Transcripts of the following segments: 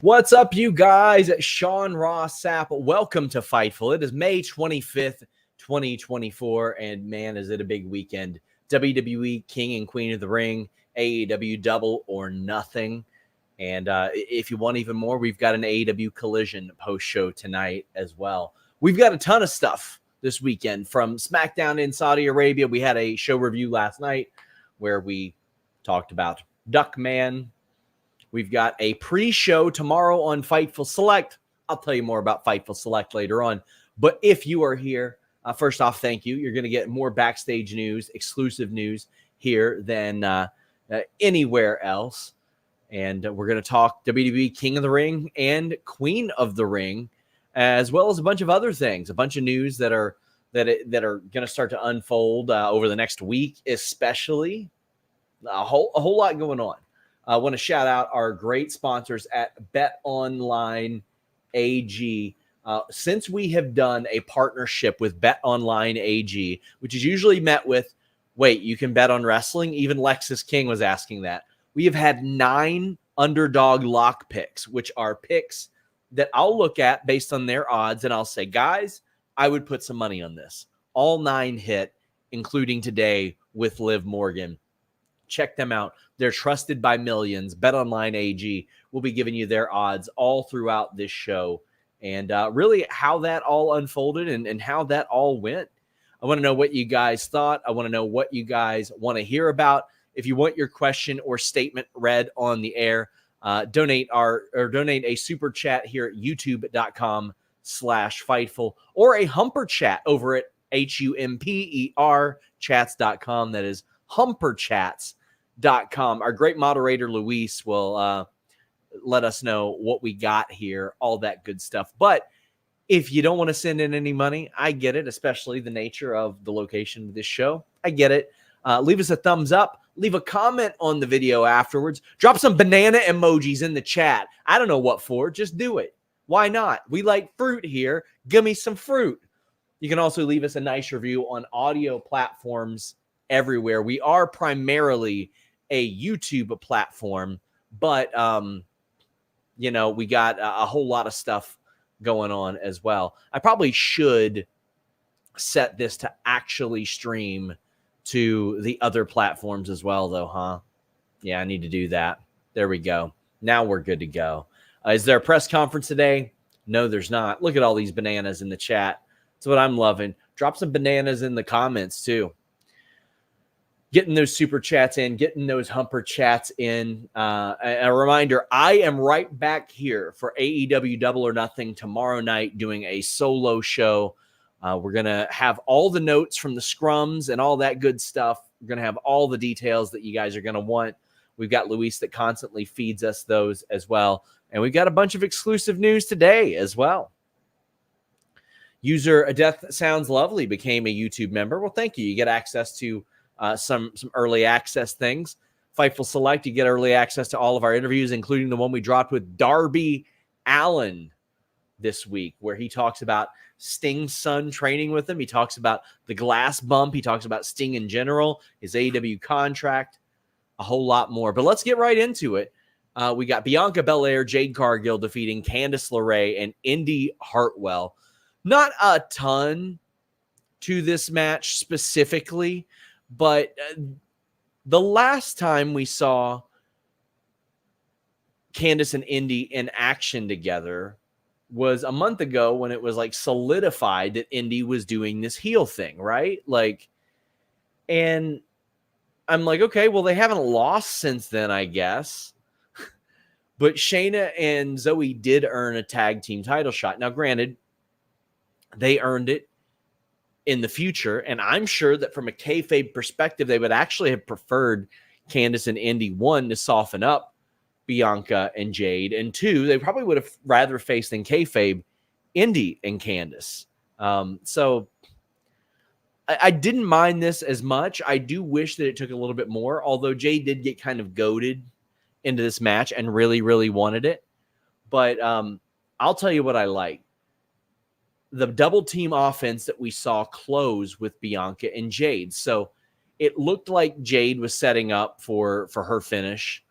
What's up, you guys? Sean Ross Sapp. Welcome to Fightful. It is May 25th, 2024, and man, is it a big weekend. WWE King and Queen of the Ring, AEW Double or Nothing. And if you want even more, we've got an AEW Collision post-show tonight as well. We've got a ton of stuff this weekend from SmackDown in Saudi Arabia. We had a show review last night where we talked about Duckman. We've got a pre-show tomorrow on Fightful Select. I'll tell you more about Fightful Select later on. But if you are here, first off, thank you. You're going to get more backstage news, exclusive news here than anywhere else. And we're going to talk WWE King of the Ring and Queen of the Ring, as well as a bunch of other things, a bunch of news that are going to start to unfold over the next week, especially. A whole lot going on. I want to shout out our great sponsors at BetOnline AG. Since we have done a partnership with BetOnline AG, which is usually met with, wait, you can bet on wrestling? Even Lexus King was asking that. We have had 9 underdog lock picks, which are picks that I'll look at based on their odds, and I'll say, guys, I would put some money on this. All 9 hit, including today with Liv Morgan. Check them out. They're trusted by millions. BetOnline AG will be giving you their odds all throughout this show and really how that all unfolded and how that all went. I want to know what you guys thought. I want to know what you guys want to hear about. If you want your question or statement read on the air, donate a super chat here at youtube.com/Fightful or a humper chat over at HUMPER chats.com. That is humperchats.com. Our great moderator, Luis, will let us know what we got here, all that good stuff. But if you don't want to send in any money, I get it, especially the nature of the location of this show. I get it. Leave us a thumbs up. Leave a comment on the video afterwards. Drop some banana emojis in the chat. I don't know what for. Just do it. Why not? We like fruit here. Give me some fruit. You can also leave us a nice review on audio platforms everywhere. We are primarily a YouTube platform, but we got a whole lot of stuff going on as well. I probably should set this to actually stream to the other platforms as well, though, huh? Yeah, I need to do that. There we go. Now we're good to go. Is there a press conference today? No, there's not. Look at all these bananas in the chat. That's what I'm loving. Drop some bananas in the comments, too. Getting those super chats in, getting those humper chats in. A reminder, I am right back here for AEW Double or Nothing tomorrow night doing a solo show. We're going to have all the notes from the scrums and all that good stuff. We're going to have all the details that you guys are going to want. We've got Luis that constantly feeds us those as well. And we've got a bunch of exclusive news today as well. User A Death Sounds Lovely became a YouTube member. Well, thank you. You get access to some early access things. Fightful Select, you get early access to all of our interviews, including the one we dropped with Darby Allin this week, where he talks about Sting's son training with him. He talks about the glass bump. He talks about Sting in general, his AEW contract, a whole lot more. But let's get right into it. We got Bianca Belair, Jade Cargill defeating Candice LeRae and Indi Hartwell. Not a ton to this match specifically, but the last time we saw Candice and Indi in action together was a month ago when it was like solidified that Indi was doing this heel thing, right? And I'm like, okay, well, they haven't lost since then, I guess. But Shayna and Zoe did earn a tag team title shot. Now, granted, they earned it in the future, and I'm sure that from a kayfabe perspective, they would actually have preferred Candice and Indi, 1, to soften up Bianca and Jade, and 2, they probably would have rather faced in kayfabe Indi and Candice. So I didn't mind this as much. I do wish that it took a little bit more, although Jade did get kind of goaded into this match and really, really wanted it. But I'll tell you what I like. The double team offense that we saw close with Bianca and Jade. So it looked like Jade was setting up for her finish.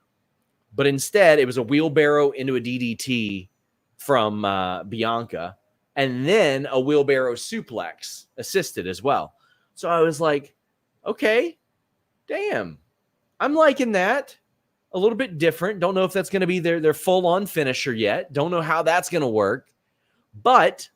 But instead, it was a wheelbarrow into a DDT from Bianca, and then a wheelbarrow suplex assisted as well. So I was like, okay, damn, I'm liking that. A little bit different. Don't know if that's going to be their full-on finisher yet. Don't know how that's going to work. But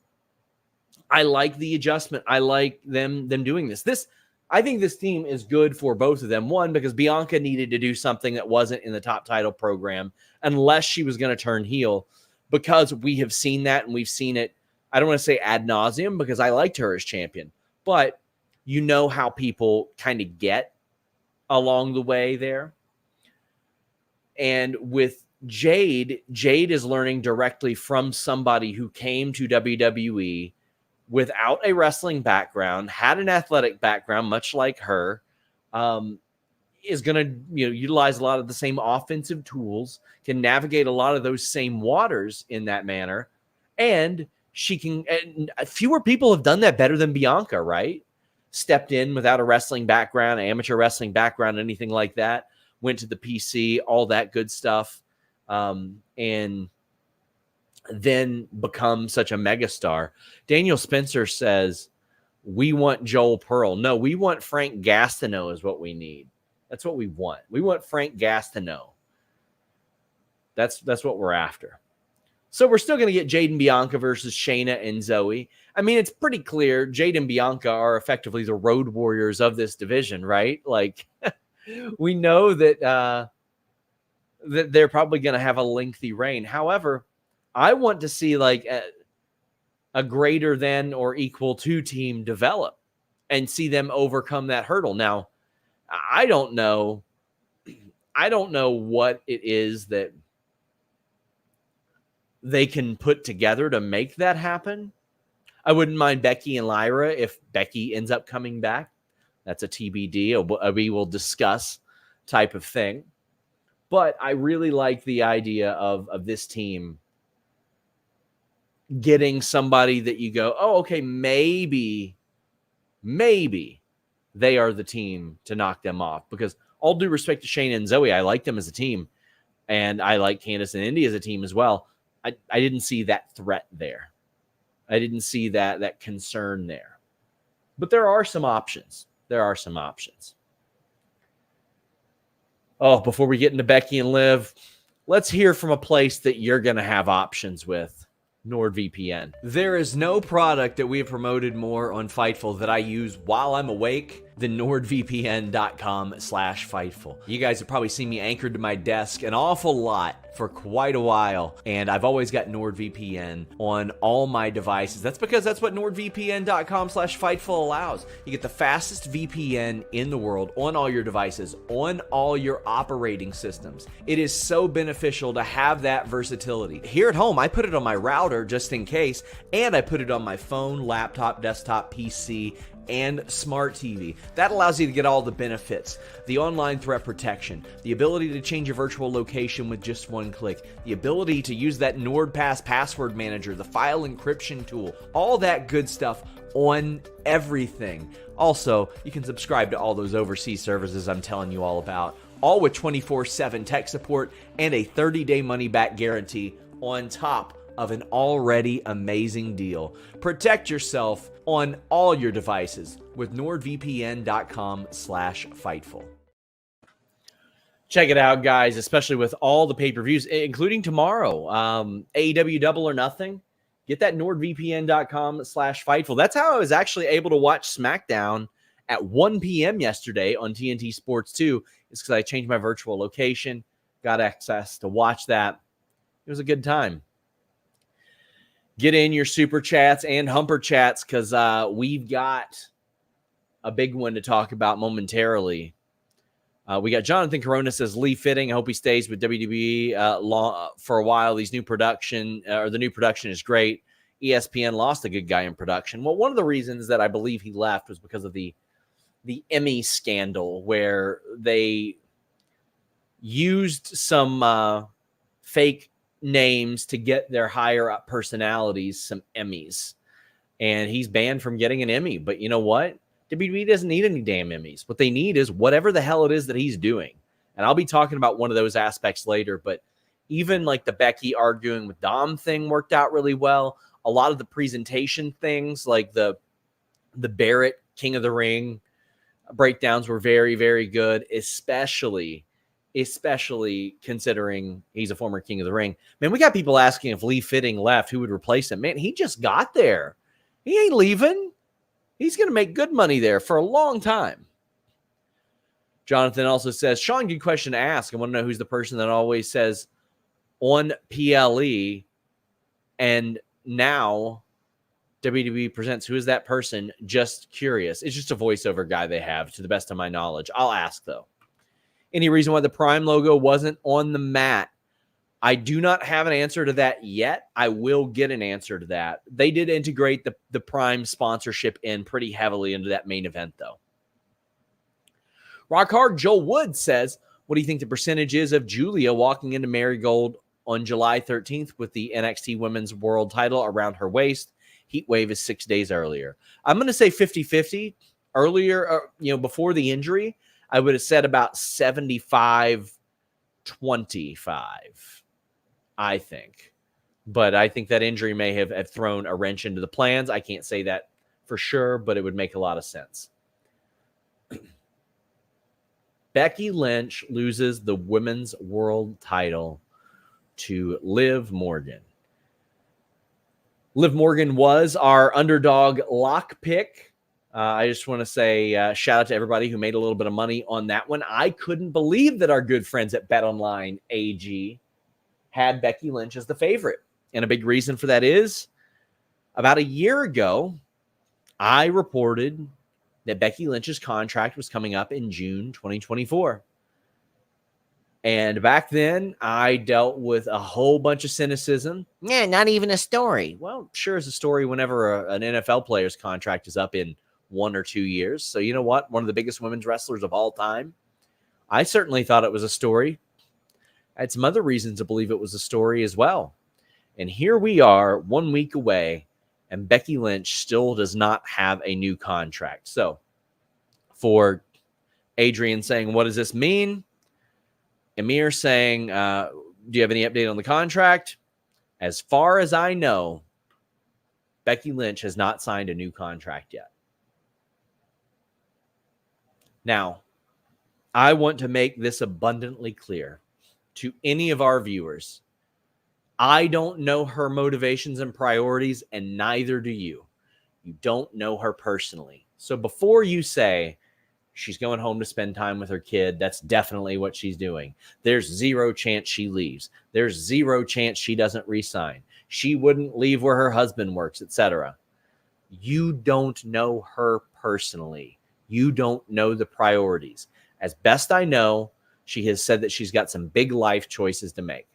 I like the adjustment. I like them doing this. I think this team is good for both of them. One, because Bianca needed to do something that wasn't in the top title program unless she was going to turn heel, because we have seen that, and we've seen it, I don't want to say ad nauseum because I liked her as champion, but you know how people kind of get along the way there. And with Jade is learning directly from somebody who came to WWE without a wrestling background, had an athletic background, much like her, is going to utilize a lot of the same offensive tools, can navigate a lot of those same waters in that manner, and she can. And fewer people have done that better than Bianca, right? Stepped in without a wrestling background, amateur wrestling background, anything like that. Went to the PC, all that good stuff, and then become such a megastar. Daniel Spencer says, we want Joel Pearl. No, we want Frank Gastineau is what we need. That's what we want. We want Frank Gastineau. That's what we're after. So we're still going to get Jade and Bianca versus Shayna and Zoe. I mean, it's pretty clear Jade and Bianca are effectively the road warriors of this division, right? Like, we know that that they're probably going to have a lengthy reign. However, I want to see like a greater than or equal to team develop and see them overcome that hurdle. Now, I don't know what it is that they can put together to make that happen. I wouldn't mind Becky and Lyra if Becky ends up coming back. That's a TBD, we will discuss type of thing. But I really like the idea of this team getting somebody that you go, oh, okay, maybe they are the team to knock them off. Because all due respect to Shayna and Zoe, I like them as a team. And I like Candice and Indi as a team as well. I didn't see that threat there. I didn't see that concern there. But there are some options. Oh, before we get into Becky and Liv, let's hear from a place that you're going to have options with. NordVPN. There is no product that we have promoted more on Fightful that I use while I'm awake than NordVPN.com/Fightful. You guys have probably seen me anchored to my desk an awful lot for quite a while, and I've always got NordVPN on all my devices. That's because that's what NordVPN.com/Fightful allows. You get the fastest VPN in the world on all your devices, on all your operating systems. It is so beneficial to have that versatility. Here at home, I put it on my router just in case, and I put it on my phone, laptop, desktop, PC, and smart TV. That allows you to get all the benefits. The online threat protection, the ability to change your virtual location with just one click, the ability to use that NordPass password manager, the file encryption tool, all that good stuff on everything. Also, you can subscribe to all those overseas services I'm telling you all about, all with 24/7 tech support and a 30-day money-back guarantee on top of an already amazing deal. Protect yourself on all your devices with NordVPN.com/Fightful. Check it out, guys, especially with all the pay-per-views, including tomorrow. AEW Double or Nothing. Get that NordVPN.com/Fightful. That's how I was actually able to watch SmackDown at 1 p.m. yesterday on TNT Sports 2. It's because I changed my virtual location, got access to watch that. It was a good time. Get in your super chats and humper chats because we've got a big one to talk about momentarily. We got Jonathan Corona says, Lee Fitting. I hope he stays with WWE for a while. The new production is great. ESPN lost a good guy in production. Well, one of the reasons that I believe he left was because of the Emmy scandal where they used some fake names to get their higher up personalities some Emmys, and he's banned from getting an Emmy. But you know what? WWE doesn't need any damn Emmys. What they need is whatever the hell it is that he's doing. And I'll be talking about one of those aspects later, but even like the Becky arguing with Dom thing worked out really well. A lot of the presentation things, like the Barrett King of the Ring breakdowns, were very, very good, especially considering he's a former King of the Ring. Man, we got people asking if Lee Fitting left, who would replace him. Man, he just got there. He ain't leaving. He's going to make good money there for a long time. Jonathan also says, Sean, good question to ask. I want to know who's the person that always says on PLE and now WWE presents. Who is that person? Just curious. It's just a voiceover guy they have, to the best of my knowledge. I'll ask, though. Any reason why the Prime logo wasn't on the mat? I do not have an answer to that yet. I will get an answer to that. They did integrate the Prime sponsorship in pretty heavily into that main event, though. Rock Hard Joel Wood says, what do you think the percentage is of Julia walking into Marigold on July 13th with the NXT Women's World title around her waist? Heat Wave is 6 days earlier. I'm going to say 50-50. Earlier, before the injury, I would have said about 75-25, I think. But I think that injury may have thrown a wrench into the plans. I can't say that for sure, but it would make a lot of sense. Becky Lynch loses the Women's World title to Liv Morgan. Liv Morgan was our underdog lock pick. I just want to say shout out to everybody who made a little bit of money on that one. I couldn't believe that our good friends at BetOnline AG had Becky Lynch as the favorite. And a big reason for that is about a year ago, I reported that Becky Lynch's contract was coming up in June 2024. And back then, I dealt with a whole bunch of cynicism. Yeah, not even a story. Well, sure is a story whenever an NFL player's contract is up in 1 or 2 years. So you know what? One of the biggest women's wrestlers of all time. I certainly thought it was a story. I had some other reasons to believe it was a story as well. And here we are 1 week away, and Becky Lynch still does not have a new contract. So for Adrian saying, what does this mean? Amir saying, do you have any update on the contract? As far as I know, Becky Lynch has not signed a new contract yet. Now, I want to make this abundantly clear to any of our viewers. I don't know her motivations and priorities, and neither do you. You don't know her personally. So before you say she's going home to spend time with her kid, that's definitely what she's doing. There's zero chance she leaves. There's zero chance she doesn't resign. She wouldn't leave where her husband works, etc. You don't know her personally. You don't know the priorities. As best I know, she has said that she's got some big life choices to make.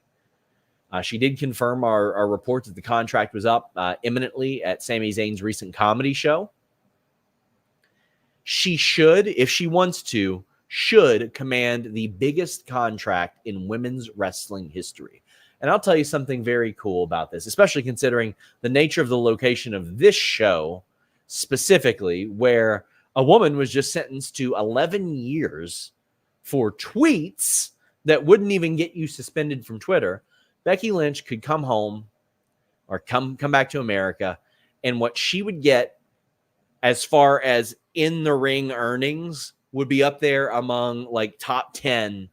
She did confirm our report that the contract was up imminently at Sami Zayn's recent comedy show. She should, if she wants to, should command the biggest contract in women's wrestling history. And I'll tell you something very cool about this, especially considering the nature of the location of this show, specifically, where a woman was just sentenced to 11 years for tweets that wouldn't even get you suspended from Twitter. Becky Lynch could come home or come back to America, and what she would get as far as in the ring earnings would be up there among like top 10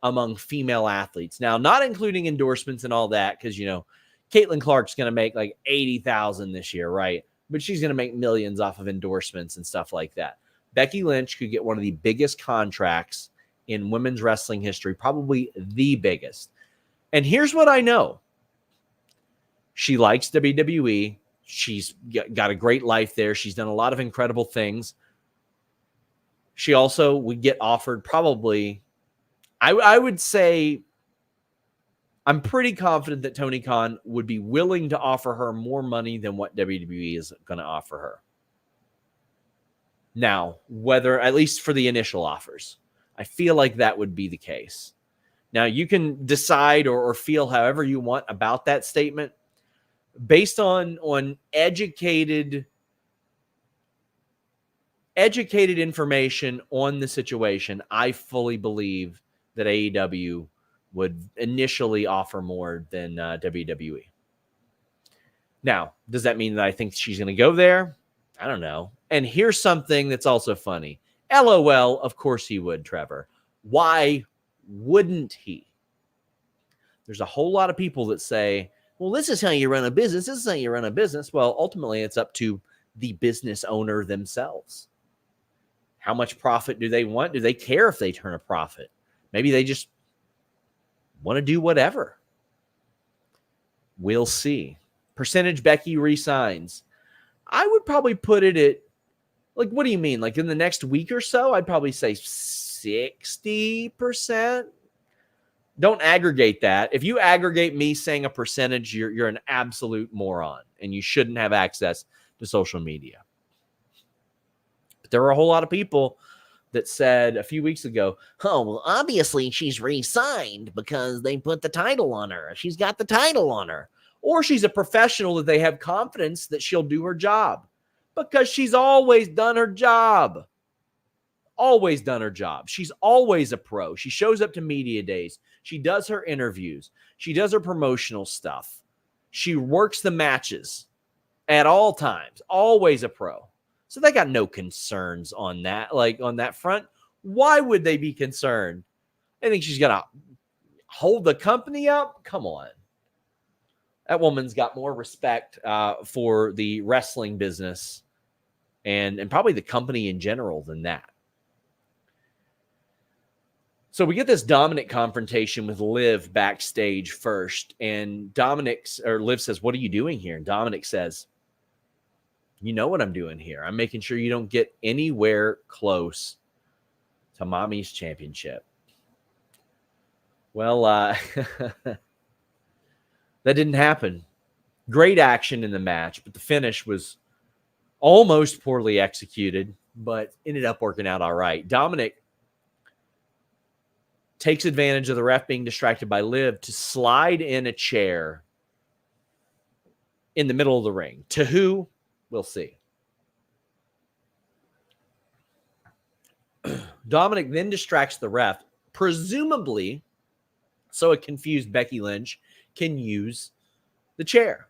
among female athletes. Now, not including endorsements and all that, because, Caitlin Clark's going to make like $80,000 this year, right? But she's going to make millions off of endorsements and stuff like that. Becky Lynch could get one of the biggest contracts in women's wrestling history, probably the biggest. And here's what I know. She likes WWE. She's got a great life there. She's done a lot of incredible things. She also would get offered probably, I would say, I'm pretty confident that Tony Khan would be willing to offer her more money than what WWE is going to offer her. Now, whether, at least for the initial offers, I feel like that would be the case. Now, you can decide or feel however you want about that statement. Based on educated information on the situation, I fully believe that AEW would initially offer more than WWE. Now, does that mean that I think she's going to go there? I don't know. And here's something that's also funny. LOL, of course he would, Trevor. Why wouldn't he? There's a whole lot of people that say, well, this is how you run a business. This is how you run a business. Well, ultimately, it's up to the business owner themselves. How much profit do they want? Do they care if they turn a profit? Maybe they just want to do whatever. We'll see. Percentage Becky resigns. I would probably put it at, like, what do you mean? Like in the next week or so? I'd probably say 60%. Don't aggregate that. If you aggregate me saying a percentage, you're an absolute moron, and you shouldn't have access to social media. But there were a whole lot of people that said a few weeks ago, oh, well, obviously she's re-signed because they put the title on her. She's got the title on her. Or she's a professional that they have confidence that she'll do her job because she's always done her job. Always done her job. She's always a pro. She shows up to media days. She does her interviews. She does her promotional stuff. She works the matches at all times. Always a pro. So they got no concerns on that, like on that front. Why would they be concerned? I think she's going to hold the company up. Come on. That woman's got more respect for the wrestling business and probably the company in general than that. So we get this Dominic confrontation with Liv backstage first, and Liv says, "What are you doing here?" And Dominic says, "You know what I'm doing here. I'm making sure you don't get anywhere close to Mommy's championship." Well, that didn't happen. Great action in the match, but the finish was almost poorly executed, but ended up working out all right. Dominic takes advantage of the ref being distracted by Liv to slide in a chair in the middle of the ring. To who? We'll see. Dominic then distracts the ref, presumably so a confused Becky Lynch can use the chair.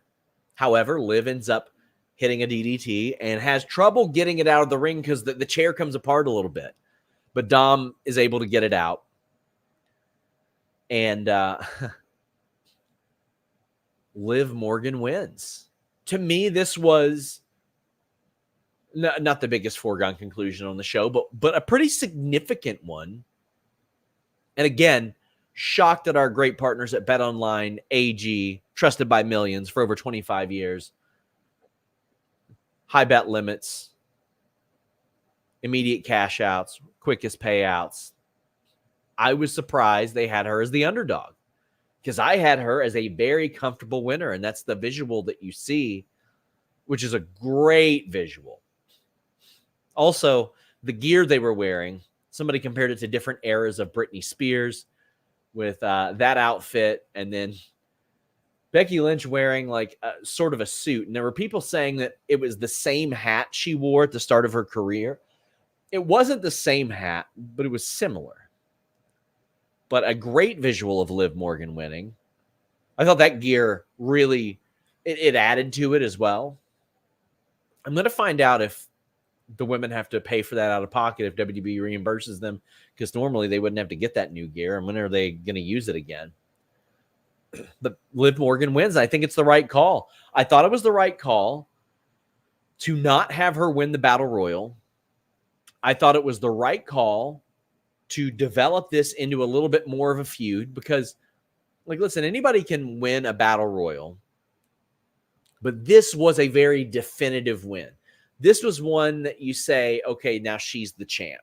However, Liv ends up hitting a DDT and has trouble getting it out of the ring because the chair comes apart a little bit. But Dom is able to get it out. And Liv Morgan wins. To me, this was not the biggest foregone conclusion on the show, but a pretty significant one. And again, shocked at our great partners at BetOnline AG, trusted by millions for over 25 years. High bet limits, immediate cash outs, quickest payouts. I was surprised they had her as the underdog because I had her as a very comfortable winner, and that's the visual that you see, which is a great visual. Also, the gear they were wearing, somebody compared it to different eras of Britney Spears with that outfit, and then Becky Lynch wearing like sort of a suit. And there were people saying that it was the same hat she wore at the start of her career. It wasn't the same hat, but it was similar. But a great visual of Liv Morgan winning. I thought that gear really, it added to it as well. I'm going to find out if the women have to pay for that out of pocket, if WWE reimburses them, because normally they wouldn't have to get that new gear. And when are they going to use it again? But Liv Morgan wins. I think it's the right call. I thought it was the right call to not have her win the Battle Royal. I thought it was the right call to develop this into a little bit more of a feud because, like, listen, anybody can win a Battle Royal, but this was a very definitive win. This was one that you say, okay, now she's the champ.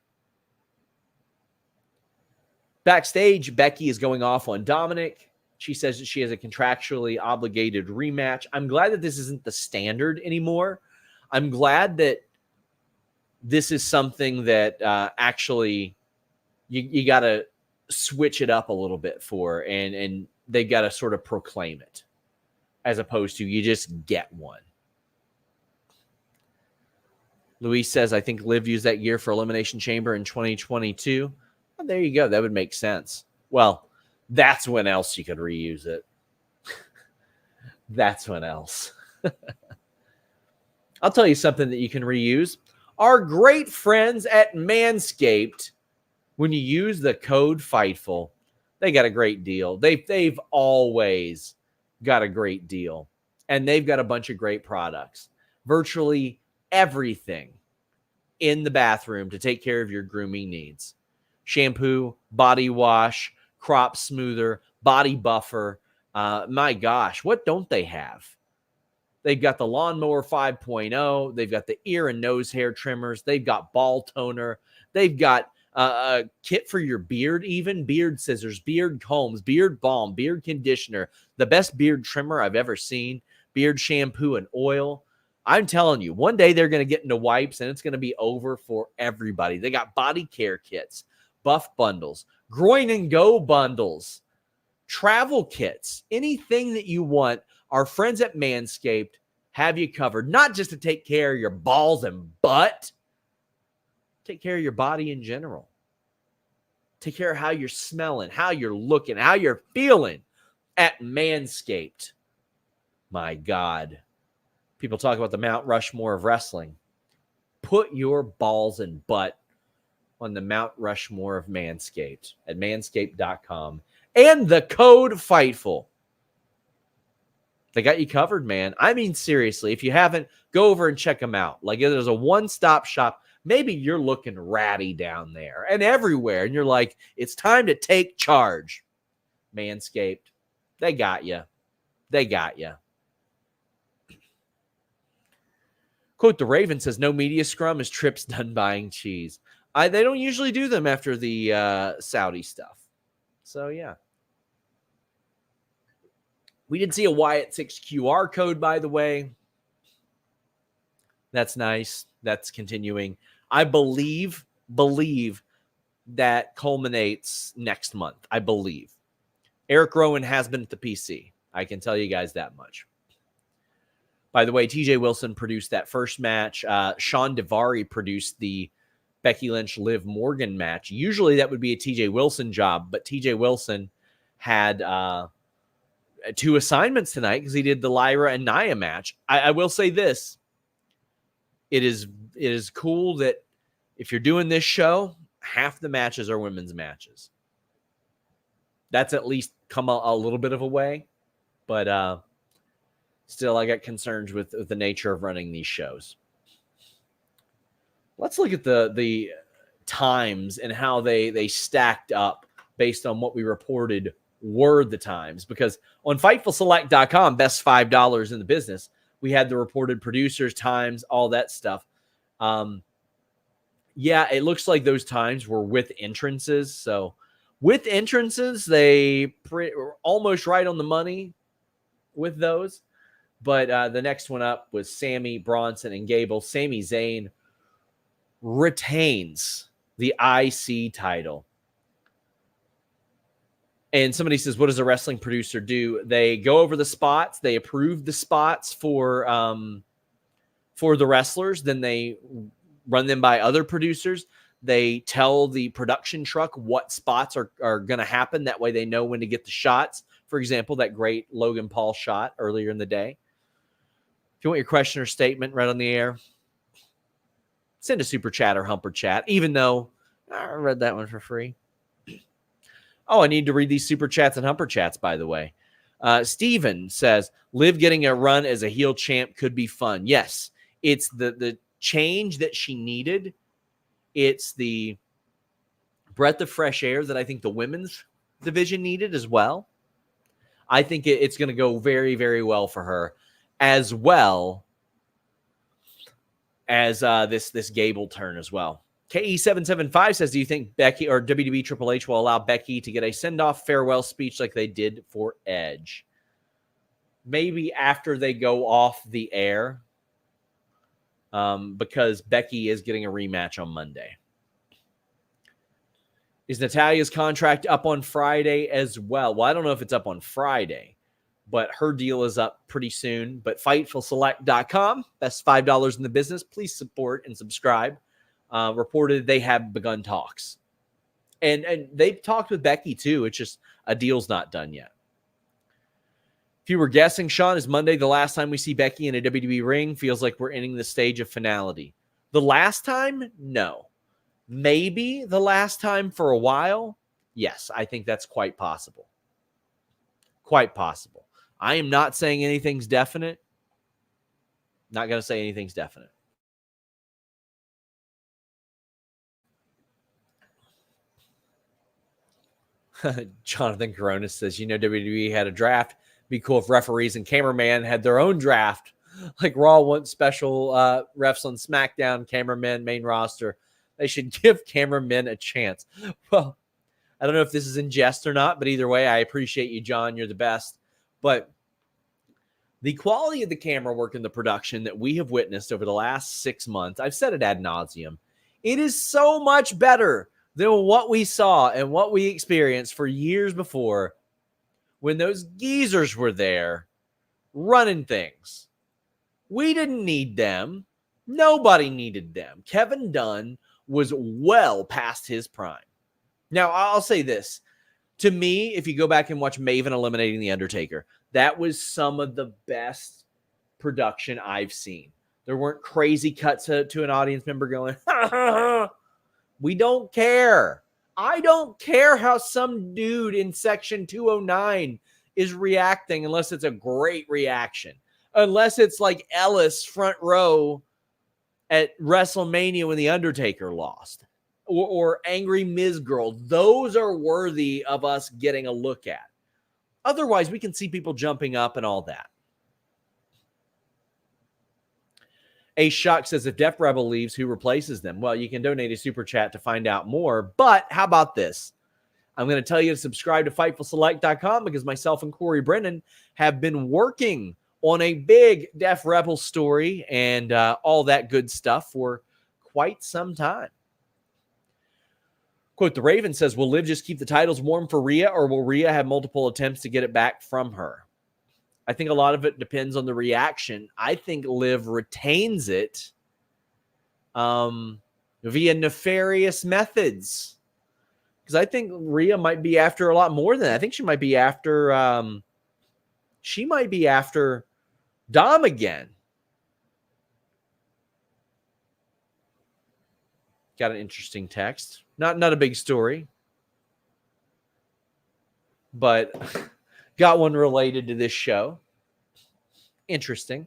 Backstage, Becky is going off on Dominic. She says that she has a contractually obligated rematch. I'm glad that this isn't the standard anymore. I'm glad that this is something that actually you got to switch it up a little bit for, and they got to sort of proclaim it as opposed to you just get one. Luis says, I think Liv used that gear for Elimination Chamber in 2022. Well, there you go. That would make sense. Well, that's when else you could reuse it. That's when else. I'll tell you something that you can reuse. Our great friends at Manscaped, when you use the code Fightful, they got a great deal. They've always got a great deal. And they've got a bunch of great products. Virtually everything in the bathroom to take care of your grooming needs. Shampoo, body wash, crop smoother, body buffer. My gosh, what don't they have? They've got the Lawnmower 5.0. They've got the ear and nose hair trimmers. They've got ball toner. They've got a kit for your beard, even beard scissors, beard combs, beard balm, beard conditioner, the best beard trimmer I've ever seen, beard shampoo and oil. I'm telling you, one day they're going to get into wipes and it's going to be over for everybody. They got body care kits, buff bundles, groin and go bundles, travel kits, anything that you want. Our friends at Manscaped have you covered, not just to take care of your balls and butt. Take care of your body in general. Take care of how you're smelling, how you're looking, how you're feeling at Manscaped. My God. People talk about the Mount Rushmore of wrestling. Put your balls and butt on the Mount Rushmore of Manscaped at manscaped.com. And the code Fightful. They got you covered, man. I mean, seriously, if you haven't, go over and check them out. Like, there's a one-stop shop. Maybe you're looking ratty down there and everywhere, and you're like, it's time to take charge. Manscaped, they got you. They got you. Quote, the Raven says, no media scrum is trips done buying cheese. They don't usually do them after the Saudi stuff. So, yeah. We did see a Wyatt 6 QR code, by the way. That's nice. That's continuing. I believe that culminates next month. I believe. Eric Rowan has been at the PC. I can tell you guys that much. By the way, TJ Wilson produced that first match. Sean Devari produced the Becky Lynch Liv Morgan match. Usually that would be a TJ Wilson job, but TJ Wilson had 2 assignments tonight because he did the Lyra and Nia match. I will say this. It is cool that if you're doing this show, half the matches are women's matches. That's at least come a little bit of a way. But still, I got concerns with the nature of running these shows. Let's look at the times and how they stacked up based on what we reported were the times. Because on FightfulSelect.com, best $5 in the business, we had the reported producers, times, all that stuff. Yeah, it looks like those times were with entrances. So with entrances, they were almost right on the money with those. But the next one up was Sami, Bronson, and Gable. Sami Zayn retains the IC title. And somebody says, what does a wrestling producer do? They go over the spots. They approve the spots for the wrestlers. Then they run them by other producers. They tell the production truck what spots are going to happen. That way they know when to get the shots. For example, that great Logan Paul shot earlier in the day. If you want your question or statement right on the air, send a super chat or humper chat, even though I read that one for free. Oh, I need to read these super chats and humper chats, by the way. Steven says, Liv getting a run as a heel champ could be fun. Yes, it's the change that she needed. It's the breath of fresh air that I think the women's division needed as well. I think it's going to go very, very well for her, as well as this Gable turn as well. KE775 says, do you think Becky or WWE Triple H will allow Becky to get a send-off farewell speech like they did for Edge? Maybe after they go off the air, because Becky is getting a rematch on Monday. Is Natalia's contract up on Friday as well? Well, I don't know if it's up on Friday, but her deal is up pretty soon. But FightfulSelect.com, best $5 in the business. Please support and subscribe. Reported they have begun talks. And they've talked with Becky too. It's just a deal's not done yet. If you were guessing, Sean, is Monday the last time we see Becky in a WWE ring? Feels like we're ending the stage of finality. The last time? No. Maybe the last time for a while? Yes, I think that's quite possible. Quite possible. I am not saying anything's definite. Not going to say anything's definite. Jonathan Corona says, WWE had a draft. Be cool if referees and cameraman had their own draft. Like Raw wants special refs on SmackDown, cameramen, main roster. They should give cameramen a chance. Well, I don't know if this is in jest or not, but either way, I appreciate you, John. You're the best. But the quality of the camera work in the production that we have witnessed over the last 6 months, I've said it ad nauseum, it is so much better than what we saw and what we experienced for years before when those geezers were there running things. We didn't need them. Nobody needed them. Kevin Dunn was well past his prime. Now, I'll say this. To me, if you go back and watch Maven eliminating The Undertaker, that was some of the best production I've seen. There weren't crazy cuts to an audience member going, ha, ha, ha. We don't care. I don't care how some dude in section 209 is reacting unless it's a great reaction. Unless it's like Ellis front row at WrestleMania when The Undertaker lost. Or Angry Miz Girl. Those are worthy of us getting a look at. Otherwise, we can see people jumping up and all that. A Shock says, if Def Rebel leaves, who replaces them? Well, you can donate a super chat to find out more. But how about this? I'm going to tell you to subscribe to FightfulSelect.com because myself and Corey Brennan have been working on a big Def Rebel story and all that good stuff for quite some time. Quote, the Raven says, will Liv just keep the titles warm for Rhea, or will Rhea have multiple attempts to get it back from her? I think a lot of it depends on the reaction. I think Liv retains it via nefarious methods. Because I think Rhea might be after a lot more than that. I think she might be after Dom again. Got an interesting text. Not a big story. But got one related to this show. Interesting.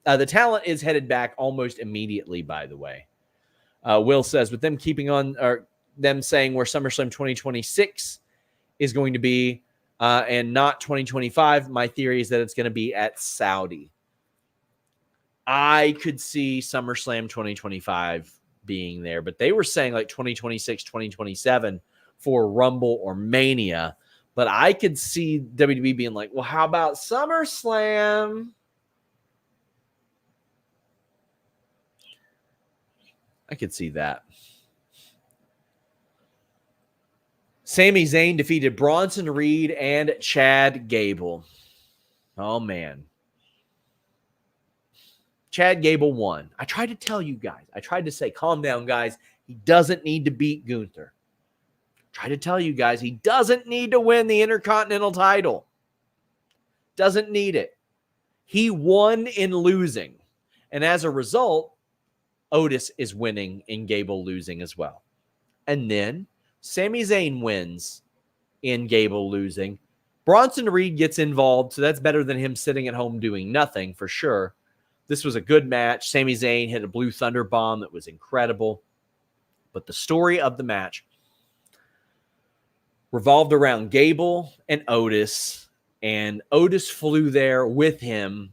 The talent is headed back almost immediately, by the way. Will says, with them keeping on, or them saying where SummerSlam 2026 is going to be and not 2025, my theory is that it's going to be at Saudi. I could see SummerSlam 2025 being there, but they were saying like 2026, 2027 for Rumble or Mania. But I could see WWE being like, well, how about SummerSlam? I could see that. Sami Zayn defeated Bronson Reed and Chad Gable. Oh, man. Chad Gable won. I tried to tell you guys. I tried to say, calm down, guys. He doesn't need to beat Gunther. Try to tell you guys, he doesn't need to win the Intercontinental title. Doesn't need it. He won in losing. And as a result, Otis is winning and Gable losing as well. And then Sami Zayn wins in Gable losing. Bronson Reed gets involved, so that's better than him sitting at home doing nothing for sure. This was a good match. Sami Zayn hit a Blue Thunder bomb that was incredible. But the story of the match revolved around Gable and Otis, and Otis flew there with him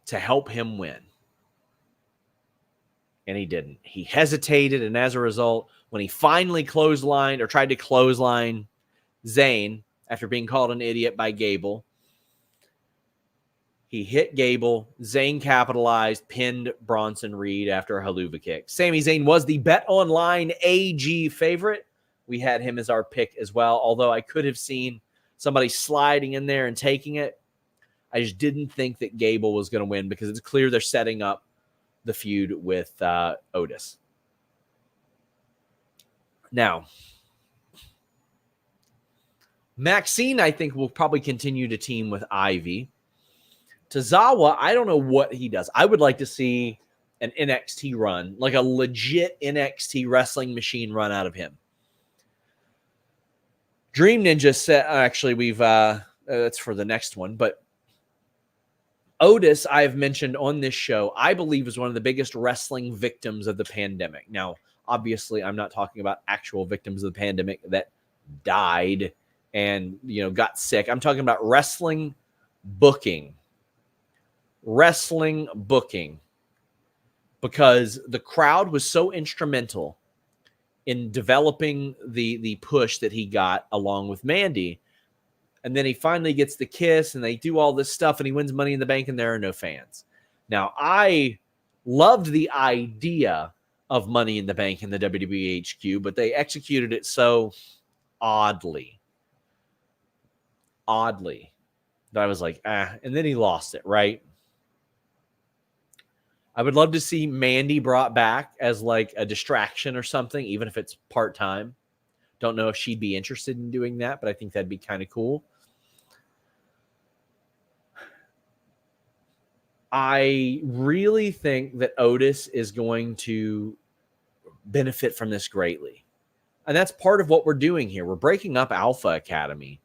to help him win. And he didn't. He hesitated, and as a result, when he finally clotheslined or tried to clothesline Zayn after being called an idiot by Gable, he hit Gable. Zayn capitalized, pinned Bronson Reed after a haluva kick. Sami Zayn was the Bet Online AG favorite. We had him as our pick as well, although I could have seen somebody sliding in there and taking it. I just didn't think that Gable was going to win because it's clear they're setting up the feud with Otis. Now, Maxine, I think, will probably continue to team with Ivy. Tozawa, I don't know what he does. I would like to see an NXT run, like a legit NXT wrestling machine run out of him. Dream Ninja said, actually, we've, that's for the next one, but Otis, I've mentioned on this show, I believe is one of the biggest wrestling victims of the pandemic. Now, obviously, I'm not talking about actual victims of the pandemic that died and, got sick. I'm talking about wrestling booking. Wrestling booking. Because the crowd was so instrumental in developing the push that he got along with Mandy. And then he finally gets the kiss and they do all this stuff and he wins Money in the Bank and there are no fans. Now, I loved the idea of Money in the Bank in the WWE HQ, but they executed it so oddly that I was like, and then he lost it, right? I would love to see Mandy brought back as like a distraction or something, even if it's part-time. Don't know if she'd be interested in doing that, but I think that'd be kind of cool. I really think that Otis is going to benefit from this greatly. And that's part of what we're doing here. We're breaking up Alpha Academy,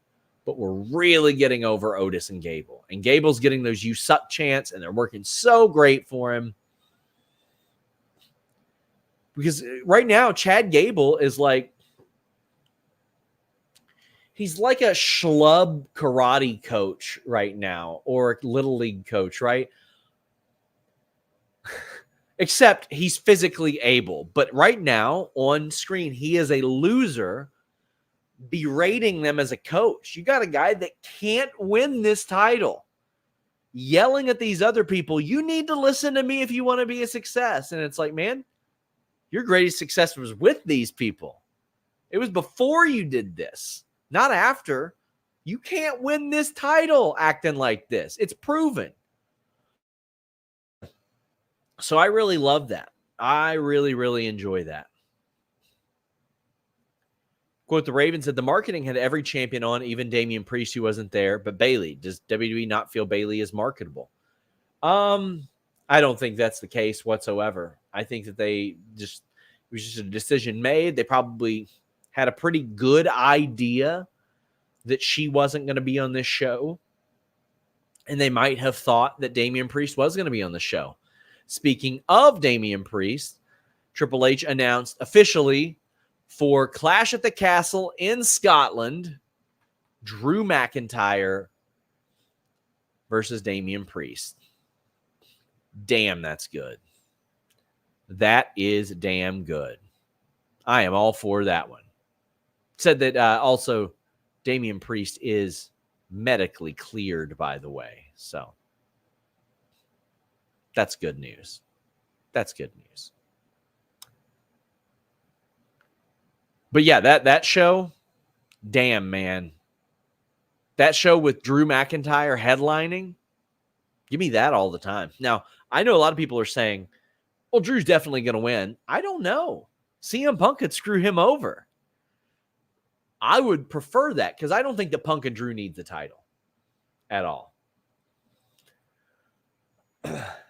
but we're really getting over Otis and Gable. And Gable's getting those "you suck" chants, and they're working so great for him. Because right now, Chad Gable is like, he's like a schlub karate coach right now, or a little league coach, right? Except he's physically able. But right now, on screen, he is a loser berating them as a coach. You got a guy that can't win this title yelling at these other people, "You need to listen to me if you want to be a success." And it's like, man, your greatest success was with these people. It was before you did this, not after. You can't win this title acting like this. It's proven. So I really love that. I really, really enjoy that. Quote, the Raven said the marketing had every champion on, even Damian Priest, who wasn't there, but Bayley. Does WWE not feel Bayley is marketable? I don't think that's the case whatsoever. I think that it was just a decision made. They probably had a pretty good idea that she wasn't going to be on this show. And they might have thought that Damian Priest was going to be on the show. Speaking of Damian Priest, Triple H announced officially for Clash at the Castle in Scotland, Drew McIntyre versus Damian Priest. Damn, that's good. That is damn good. I am all for that one. Said that also Damian Priest is medically cleared, by the way. So that's good news. That's good news. But yeah, that show, damn, man. That show with Drew McIntyre headlining, give me that all the time. Now, I know a lot of people are saying, well, Drew's definitely going to win. I don't know. CM Punk could screw him over. I would prefer that because I don't think that Punk and Drew need the title at all.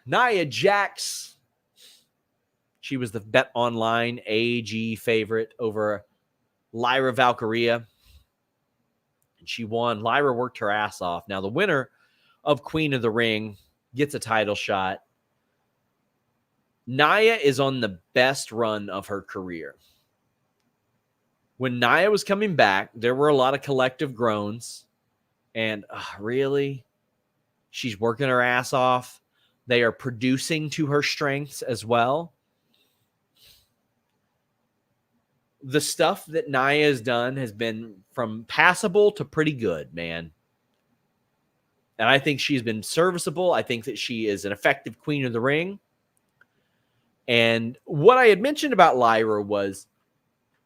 Nia Jax, she was the Bet Online AG favorite over Lyra Valkyria, and she won. Lyra worked her ass off. Now, the winner of Queen of the Ring gets a title shot. Nia is on the best run of her career. When Nia was coming back, there were a lot of collective groans. And really? She's working her ass off. They are producing to her strengths as well. The stuff that Nia has done has been from passable to pretty good, man. And I think she's been serviceable. I think that she is an effective Queen of the Ring. And what I had mentioned about Lyra was,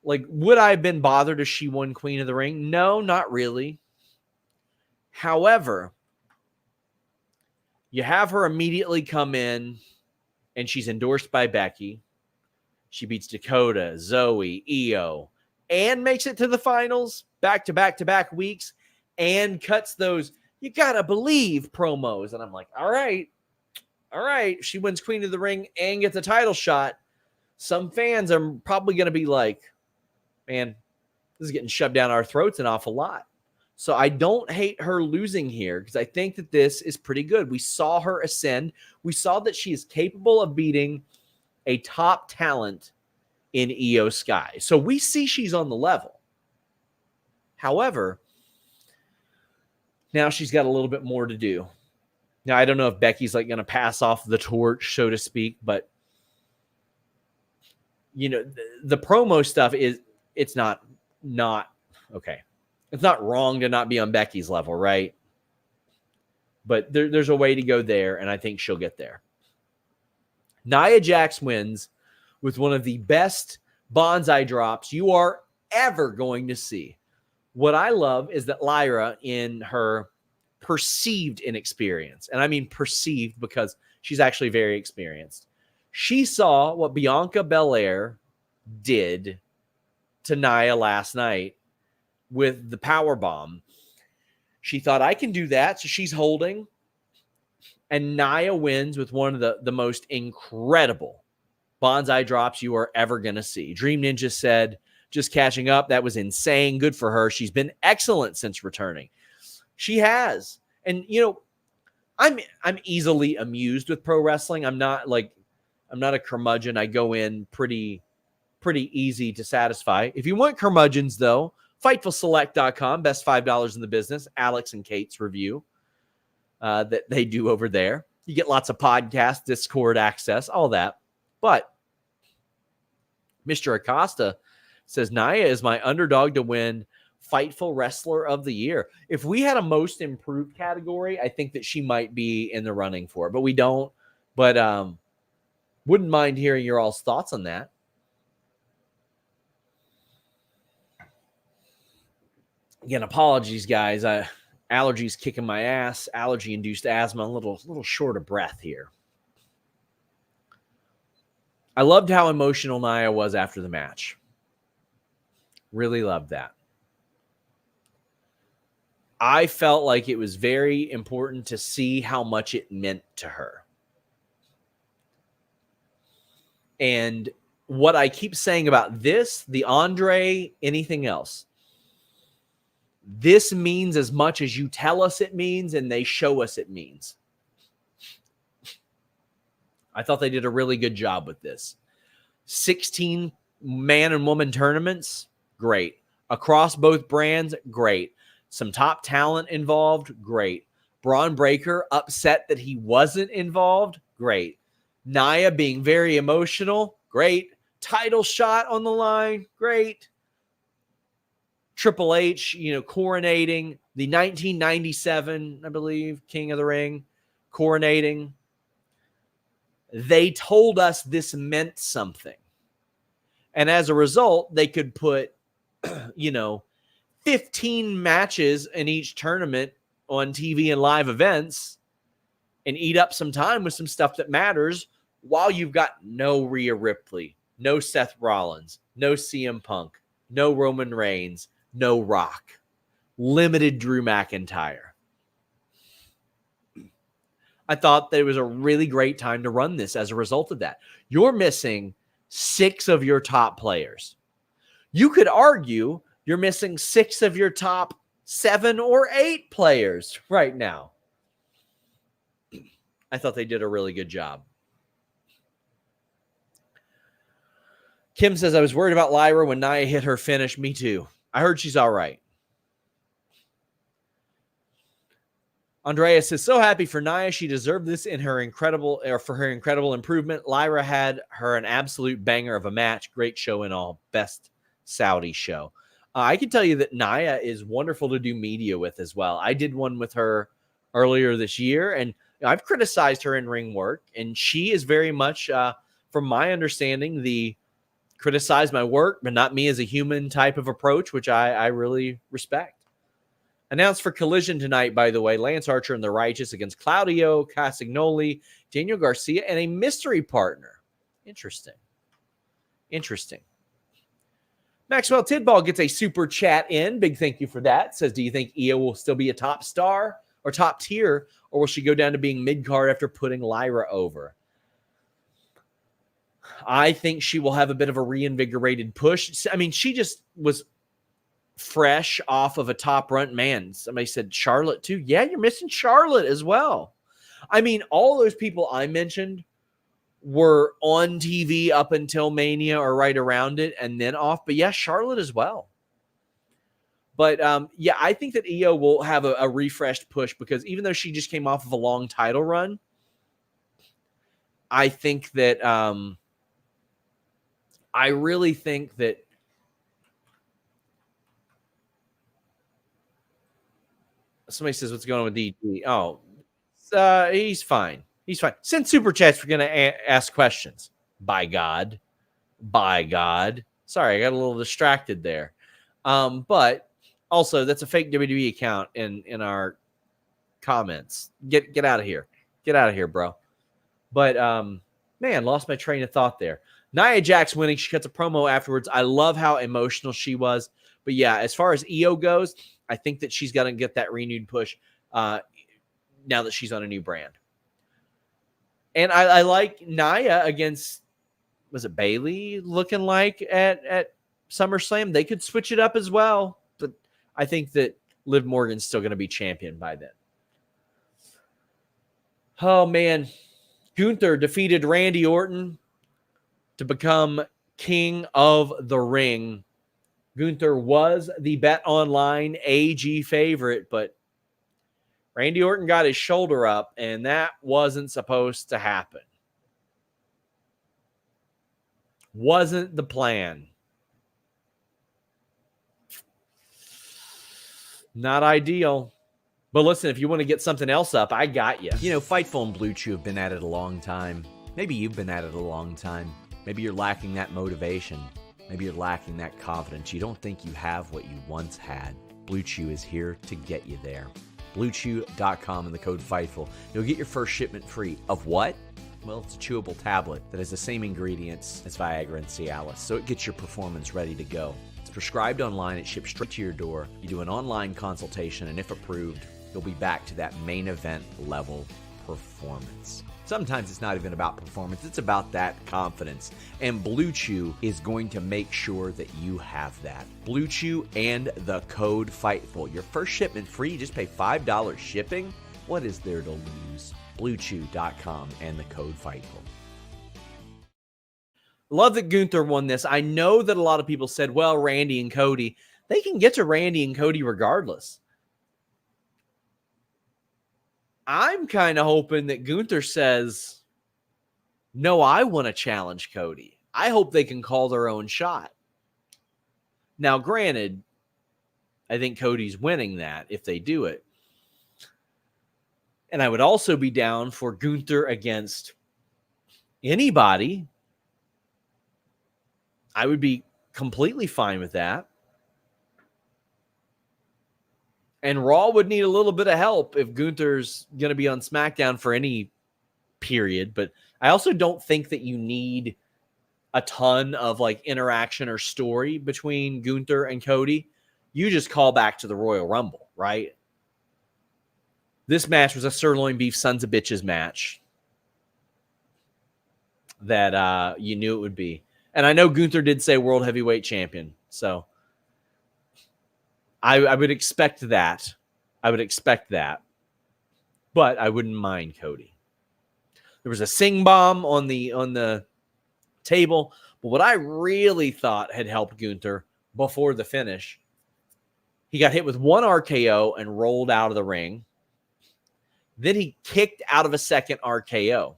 like, would I have been bothered if she won Queen of the Ring? No, not really. However, you have her immediately come in, and she's endorsed by Becky. She beats Dakota, Zoe, Io, and makes it to the finals back to back to back weeks and cuts those "you gotta believe" promos. And I'm like, all right. She wins Queen of the Ring and gets a title shot. Some fans are probably going to be like, man, this is getting shoved down our throats an awful lot. So I don't hate her losing here because I think that this is pretty good. We saw her ascend. We saw that she is capable of beating a top talent in Io Sky. So we see she's on the level. However, now she's got a little bit more to do. Now, I don't know if Becky's like going to pass off the torch, so to speak, but you know, the promo stuff it's not okay. It's not wrong to not be on Becky's level, right? But there's a way to go there, and I think she'll get there. Nia Jax wins with one of the best bonsai drops you are ever going to see. What I love is that Lyra, in her perceived inexperience, and I mean perceived because she's actually very experienced, she saw what Bianca Belair did to Nia last night with the power bomb. She thought, I can do that. So she's holding. And Nia wins with one of the most incredible bonsai drops you are ever going to see. Dream Ninja said, just catching up, that was insane. Good for her. She's been excellent since returning. She has. And, you know, I'm easily amused with pro wrestling. I'm not a curmudgeon. I go in pretty easy to satisfy. If you want curmudgeons, though, FightfulSelect.com, best $5 in the business. Alex and Kate's review that they do over there. You get lots of podcasts, Discord access, all that. But Mr. Acosta says, Nia is my underdog to win Fightful Wrestler of the Year. If we had a most improved category, I think that she might be in the running for it. But we don't. But wouldn't mind hearing your all's thoughts on that. Again, apologies, guys. Allergies kicking my ass. Allergy-induced asthma. A little short of breath here. I loved how emotional Nia was after the match. Really loved that. I felt like it was very important to see how much it meant to her. And what I keep saying about this, the Andre, anything else, this means as much as you tell us it means and they show us it means. I thought they did a really good job with this. 16 man and woman tournaments, great. Across both brands, great. Some top talent involved, great. Braun Breaker upset that he wasn't involved, great. Nia being very emotional, great. Title shot on the line, great. Triple H, coronating the 1997, I believe, King of the Ring, coronating. They told us this meant something. And as a result, they could put, 15 matches in each tournament on TV and live events and eat up some time with some stuff that matters while you've got no Rhea Ripley, no Seth Rollins, no CM Punk, no Roman Reigns, no Rock, limited Drew McIntyre. I thought that it was a really great time to run this as a result of that. You're missing 6 of your top players. You could argue you're missing 6 of your top 7 or 8 players right now. I thought they did a really good job. Kim says, I was worried about Lyra when Nia hit her finish. Me too. I heard she's all right. Andrea says, so happy for Nia. She deserved this for her incredible improvement. Lyra had her an absolute banger of a match. Great show and all. Best Saudi show. I can tell you that Nia is wonderful to do media with as well. I did one with her earlier this year, and I've criticized her in ring work, and she is very much, from my understanding, the criticize my work, but not me as a human type of approach, which I really respect. Announced for Collision tonight, by the way, Lance Archer and the Righteous against Claudio Castagnoli, Daniel Garcia, and a mystery partner. Interesting. Maxwell Tidball gets a super chat in. Big thank you for that. Says, do you think Io will still be a top star or top tier, or will she go down to being mid-card after putting Lyra over? I think she will have a bit of a reinvigorated push. I mean, she just was fresh off of a top run. Man, somebody said Charlotte too. Yeah, you're missing Charlotte as well. I mean, all those people I mentioned were on TV up until Mania or right around it and then off. But yeah, Charlotte as well. But yeah, I think that Io will have a refreshed push because even though she just came off of a long title run, I think that I really think that somebody says, what's going on with DG? Oh, he's fine. He's fine. Send super chats. We're going to ask questions. By God. By God. Sorry, I got a little distracted there. But also, that's a fake WWE account in our comments. Get out of here. Get out of here, bro. But, man, lost my train of thought there. Nia Jax winning. She cuts a promo afterwards. I love how emotional she was. But, yeah, as far as Io goes, I think that she's going to get that renewed push now that she's on a new brand. And I like Nia against, was it Bayley looking like at SummerSlam? They could switch it up as well. But I think that Liv Morgan's still going to be champion by then. Oh, man. Gunther defeated Randy Orton to become King of the Ring. Gunther was the Bet Online AG favorite, but Randy Orton got his shoulder up, and that wasn't supposed to happen. Wasn't the plan. Not ideal. But listen, if you want to get something else up, I got you. You know, Fightful and Blue Chew have been at it a long time. Maybe you've been at it a long time. Maybe you're lacking that motivation. Maybe you're lacking that confidence. You don't think you have what you once had. Blue Chew is here to get you there. BlueChew.com and the code FIGHTFUL. You'll get your first shipment free. Of what? Well, it's a chewable tablet that has the same ingredients as Viagra and Cialis, so it gets your performance ready to go. It's prescribed online. It ships straight to your door. You do an online consultation, and if approved, you'll be back to that main event level performance. Sometimes it's not even about performance. It's about that confidence. And Blue Chew is going to make sure that you have that. Blue Chew and the code FIGHTFUL. Your first shipment free. You just pay $5 shipping. What is there to lose? BlueChew.com and the code FIGHTFUL. Love that Gunther won this. I know that a lot of people said, well, Randy and Cody, they can get to Randy and Cody regardless. I'm kind of hoping that Gunther says, no, I want to challenge Cody. I hope they can call their own shot. Now, granted, I think Cody's winning that if they do it. And I would also be down for Gunther against anybody. I would be completely fine with that. And Raw would need a little bit of help if Gunther's going to be on SmackDown for any period. But I also don't think that you need a ton of like interaction or story between Gunther and Cody. You just call back to the Royal Rumble, right? This match was a sirloin beef sons of bitches match that you knew it would be. And I know Gunther did say world heavyweight champion. So I would expect that. I would expect that. But I wouldn't mind Cody. There was a sing bomb on the table. But what I really thought had helped Gunther before the finish, he got hit with one RKO and rolled out of the ring. Then he kicked out of a second RKO.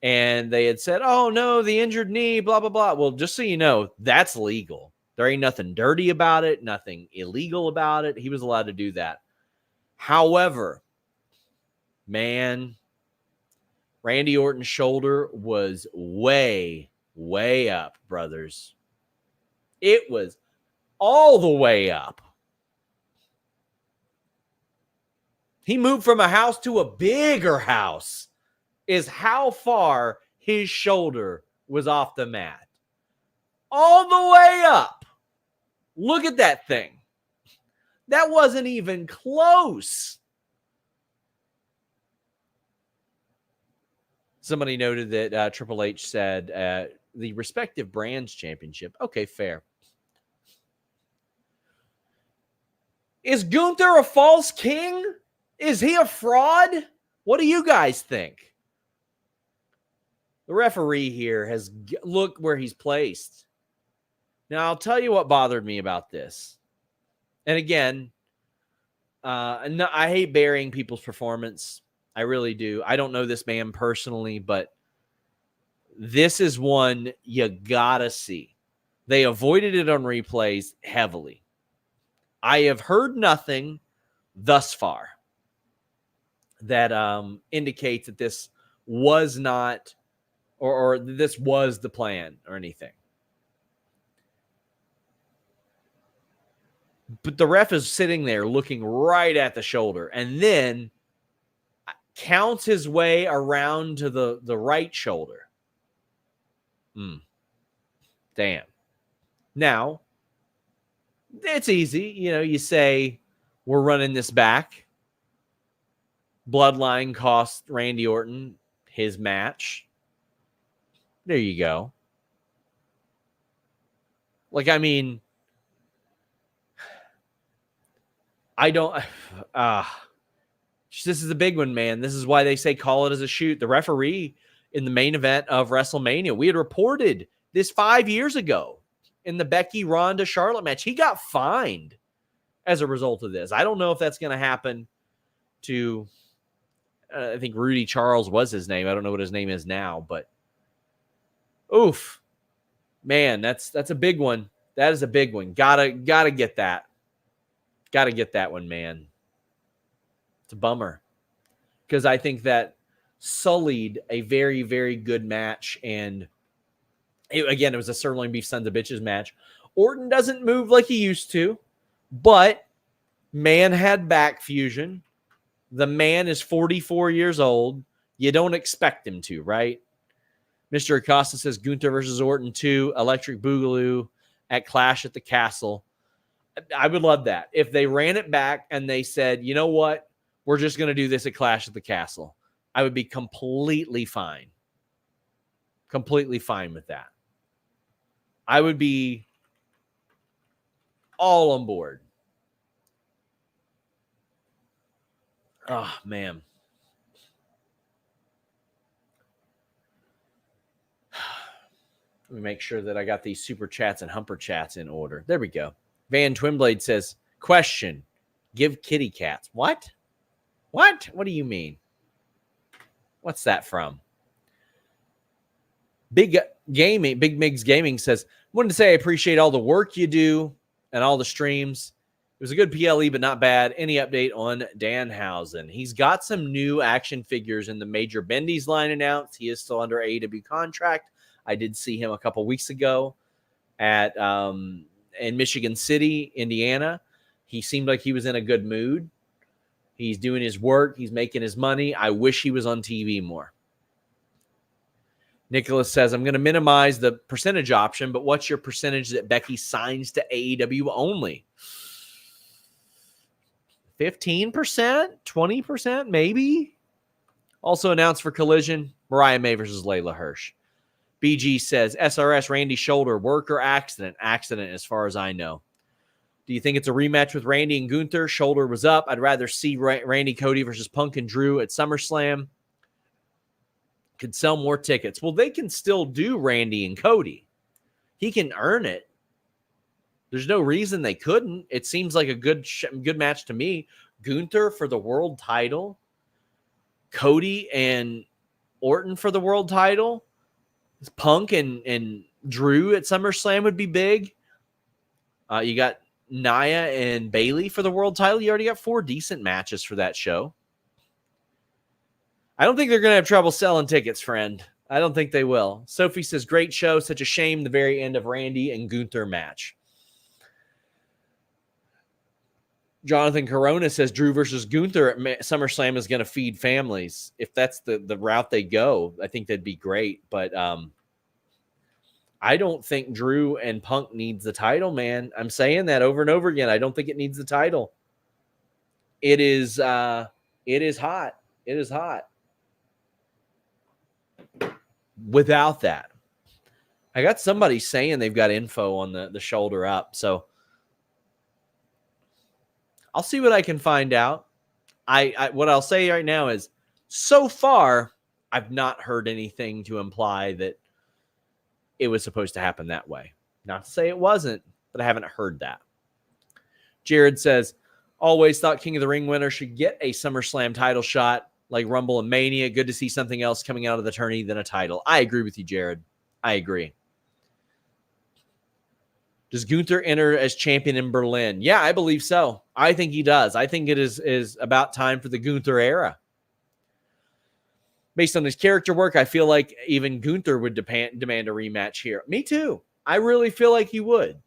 And they had said, oh, no, the injured knee, blah, blah, blah. Well, just so you know, that's legal. There ain't nothing dirty about it, nothing illegal about it. He was allowed to do that. However, man, Randy Orton's shoulder was way, way up, brothers. It was all the way up. He moved from a house to a bigger house, is how far his shoulder was off the mat. all the way up. Look at that thing. That wasn't even close. Somebody noted that Triple H said the respective brands championship. Okay, fair. Is Gunther a false king? Is he a fraud? What do you guys think? The referee here has look where he's placed. Now, I'll tell you what bothered me about this. And again, no, I hate burying people's performance. I really do. I don't know this man personally, but this is one you gotta see. They avoided it on replays heavily. I have heard nothing thus far that indicates that this was not or this was the plan or anything. But the ref is sitting there looking right at the shoulder and then counts his way around to the right shoulder. Damn. Now, it's easy. You say, we're running this back. Bloodline cost Randy Orton his match. There you go. I don't... this is a big one, man. This is why they say call it as a shoot. The referee in the main event of WrestleMania, we had reported this 5 years ago in the Becky, Ronda, Charlotte match. He got fined as a result of this. I don't know if that's going to happen to, I think Rudy Charles was his name. I don't know what his name is now, but oof, man, that's a big one. That is a big one. Gotta get that. Gotta get that one, man. It's a bummer because I think that sullied a very, very good match. And it was a sirloin beef sons of bitches match. Orton doesn't move like he used to, but man had back fusion. The man is 44 years old. You don't expect him to, right? Mr. Acosta says Gunther versus Orton 2, Electric Boogaloo at Clash at the Castle. I would love that. If they ran it back and they said, you know what? We're just going to do this at Clash at the Castle. I would be completely fine. Completely fine with that. I would be all on board. Oh, man. Let me make sure that I got these super chats and humper chats in order. There we go. Van Twinblade says, question, give kitty cats. What? What? What do you mean? What's that from? Big Migs Gaming says, wanted to say I appreciate all the work you do and all the streams. It was a good PLE, but not bad. Any update on Danhausen? He's got some new action figures in the Major Bendy's line announced. He is still under AEW contract. I did see him a couple weeks ago at in Michigan City, Indiana. He seemed like he was in a good mood. He's doing his work. He's making his money. I wish he was on TV more. Nicholas says, I'm going to minimize the percentage option, but what's your percentage that Becky signs to AEW only? 15%? 20%? Maybe? Also announced for Collision, Mariah May versus Layla Hirsch. BG says, SRS, Randy shoulder, work or accident? Accident as far as I know. Do you think it's a rematch with Randy and Gunther? Shoulder was up. I'd rather see Randy Cody versus Punk and Drew at SummerSlam. Could sell more tickets. Well, they can still do Randy and Cody. He can earn it. There's no reason they couldn't. It seems like a good match to me. Gunther for the world title. Cody and Orton for the world title. Punk and Drew at SummerSlam would be big. You got Nia and Bayley for the world title. You already got 4 decent matches for that show. I don't think they're going to have trouble selling tickets, friend. I don't think they will. Sophie says, great show. Such a shame the very end of Randy and Gunther match. Jonathan Corona says Drew versus Gunther at SummerSlam is going to feed families. If that's the route they go, I think that'd be great. But I don't think Drew and Punk needs the title, man. I'm saying that over and over again. I don't think it needs the title. It is hot. It is hot. Without that. I got somebody saying they've got info on the shoulder up. So I'll see what I can find out. What I'll say right now is, so far, I've not heard anything to imply that it was supposed to happen that way. Not to say it wasn't, but I haven't heard that. Jared says, always thought King of the Ring winner should get a SummerSlam title shot like Rumble and Mania. Good to see something else coming out of the tourney than a title. I agree with you, Jared. I agree. Does Gunther enter as champion in Berlin? Yeah, I believe so. I think he does. I think it is about time for the Gunther era. Based on his character work, I feel like even Gunther would demand a rematch here. Me too. I really feel like he would.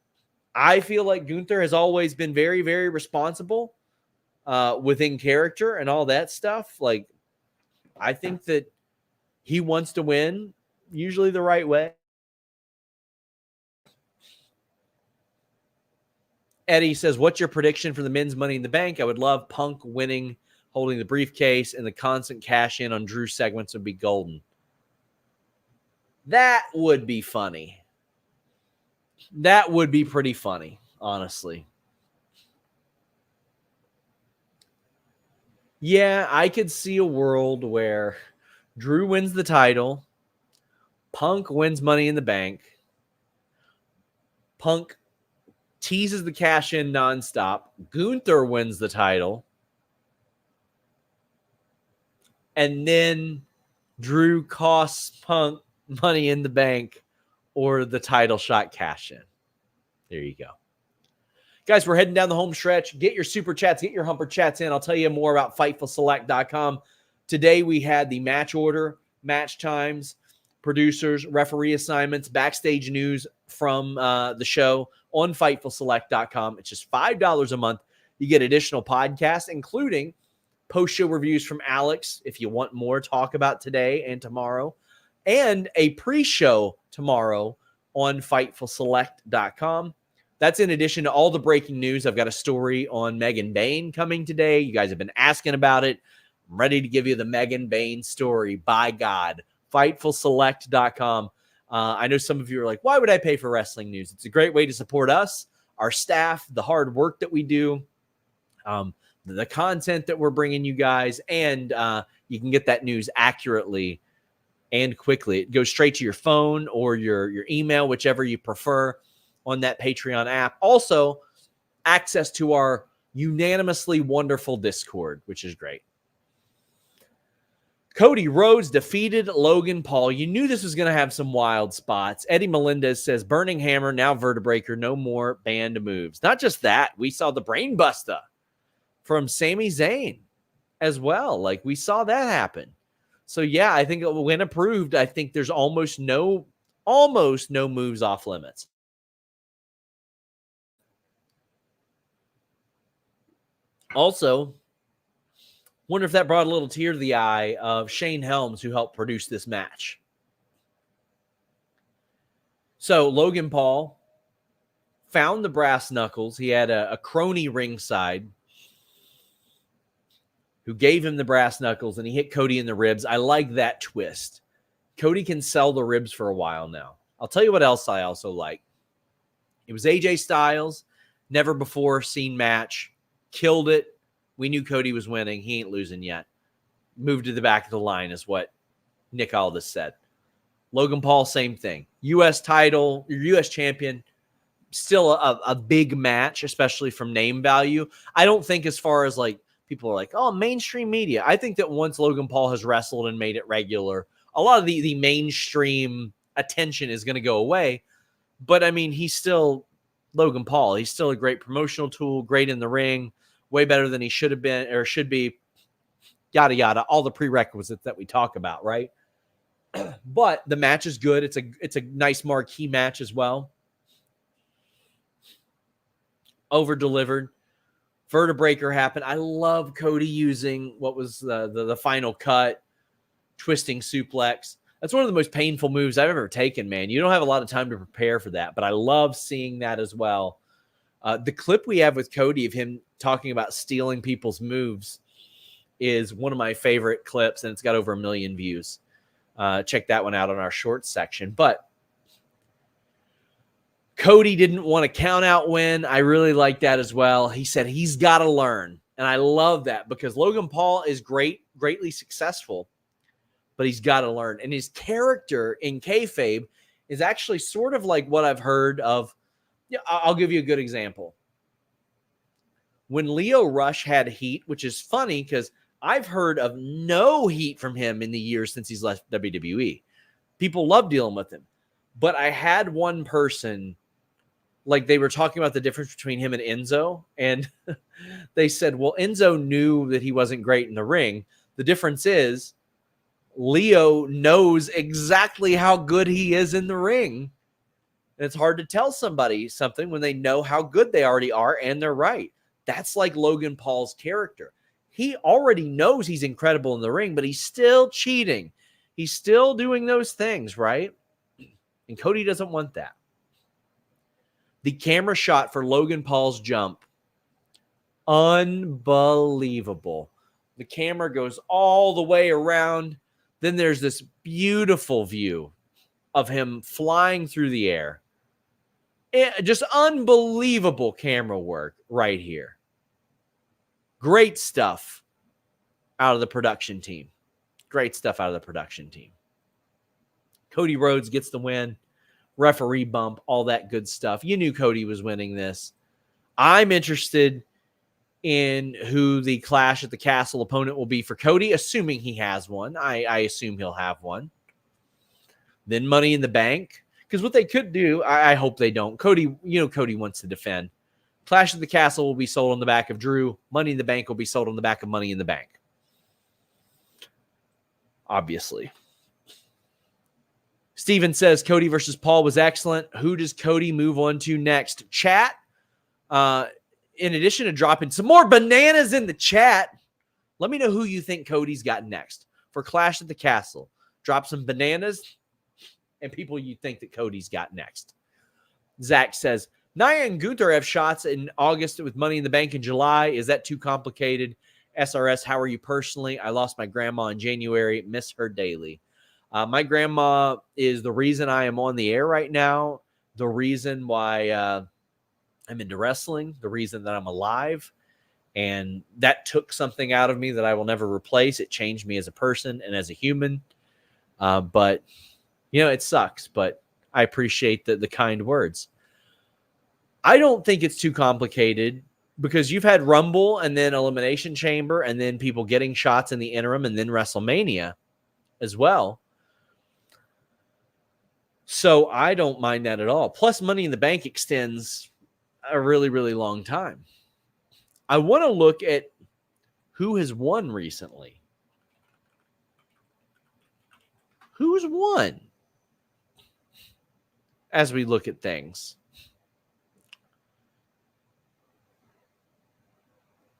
I feel like Gunther has always been very, very responsible within character and all that stuff. Like, I think that he wants to win, usually the right way. Eddie says, what's your prediction for the men's Money in the Bank? I would love Punk winning, holding the briefcase, and the constant cash in on Drew segments would be golden. That would be funny. That would be pretty funny, honestly. Yeah, I could see a world where Drew wins the title, Punk wins Money in the Bank, Punk teases the cash in nonstop, Gunther wins the title, and then Drew costs Punk Money in the Bank or the title shot cash in. There you go. Guys, we're heading down the home stretch. Get your super chats, get your humper chats in. I'll tell you more about FightfulSelect.com. Today we had the match order, match times, producers, referee assignments, backstage news from the show on FightfulSelect.com. It's just $5 a month. You get additional podcasts, including post-show reviews from Alex, if you want more talk about today and tomorrow, and a pre-show tomorrow on FightfulSelect.com. That's in addition to all the breaking news. I've got a story on Megan Bayne coming today. You guys have been asking about it. I'm ready to give you the Megan Bayne story. By God. FightfulSelect.com. I know some of you are like, why would I pay for wrestling news? It's a great way to support us, our staff, the hard work that we do, the content that we're bringing you guys, and you can get that news accurately and quickly. It goes straight to your phone or your email, whichever you prefer, on that Patreon app. Also, access to our unanimously wonderful Discord, which is great. Cody Rhodes defeated Logan Paul. You knew this was going to have some wild spots. Eddie Melendez says, Burning Hammer, now Vertebreaker, no more banned moves. Not just that, we saw the Brain Buster from Sami Zayn as well. Like, we saw that happen. So, yeah, I think when approved, I think there's almost no moves off limits. Also, wonder if that brought a little tear to the eye of Shane Helms, who helped produce this match. So Logan Paul found the brass knuckles. He had a crony ringside who gave him the brass knuckles, and he hit Cody in the ribs. I like that twist. Cody can sell the ribs for a while now. I'll tell you what else I also like. It was AJ Styles, never before seen match. Killed it. We knew Cody was winning. He ain't losing yet. Moved to the back of the line is what Nick Aldis said. Logan Paul, same thing. U.S. title, U.S. champion, still a big match, especially from name value. I don't think as far as like people are like, oh, mainstream media. I think that once Logan Paul has wrestled and made it regular, a lot of the mainstream attention is going to go away. But, I mean, he's still Logan Paul. He's still a great promotional tool, great in the ring, way better than he should have been or should be, yada, yada, all the prerequisites that we talk about, right? But the match is good. It's a nice marquee match as well. Over-delivered. Vertebreaker happened. I love Cody using what was the final cut, twisting suplex. That's one of the most painful moves I've ever taken, man. You don't have a lot of time to prepare for that, but I love seeing that as well. The clip we have with Cody of him talking about stealing people's moves is one of my favorite clips, and it's got over 1 million views. Check that one out on our shorts section. But Cody didn't want a count out win. I really like that as well. He said he's got to learn. And I love that because Logan Paul is greatly successful, but he's got to learn. And his character in kayfabe is actually sort of like what I've heard of. Yeah, I'll give you a good example. When Lio Rush had heat, which is funny because I've heard of no heat from him in the years since he's left WWE. People love dealing with him. But I had one person, like they were talking about the difference between him and Enzo, and they said, well, Enzo knew that he wasn't great in the ring. The difference is Leo knows exactly how good he is in the ring. And it's hard to tell somebody something when they know how good they already are and they're right. That's like Logan Paul's character. He already knows he's incredible in the ring, but he's still cheating. He's still doing those things, right? And Cody doesn't want that. The camera shot for Logan Paul's jump, unbelievable. The camera goes all the way around. Then there's this beautiful view of him flying through the air. Just unbelievable camera work right here. Great stuff out of the production team. Great stuff out of the production team. Cody Rhodes gets the win. Referee bump, all that good stuff. You knew Cody was winning this. I'm interested in who the Clash at the Castle opponent will be for Cody, assuming he has one. I assume he'll have one. Then Money in the Bank. Because what they could do, I hope they don't. Cody, Cody wants to defend. Clash at the Castle will be sold on the back of Drew. Money in the Bank will be sold on the back of Money in the Bank. Obviously. Steven says Cody versus Paul was excellent. Who does Cody move on to next? Chat. In addition to dropping some more bananas in the chat, let me know who you think Cody's got next for Clash at the Castle. Drop some bananas and people you think that Cody's got next. Zach says, Nia and Gunther have shots in August with Money in the Bank in July. Is that too complicated? SRS, how are you personally? I lost my grandma in January. Miss her daily. My grandma is the reason I am on the air right now, the reason why I'm into wrestling, the reason that I'm alive, and that took something out of me that I will never replace. It changed me as a person and as a human, but, it sucks, but I appreciate the kind words. I don't think it's too complicated because you've had Rumble and then Elimination Chamber and then people getting shots in the interim and then WrestleMania as well. So I don't mind that at all. Plus, Money in the Bank extends a really, really long time. I want to look at who has won recently. Who's won? As we look at things.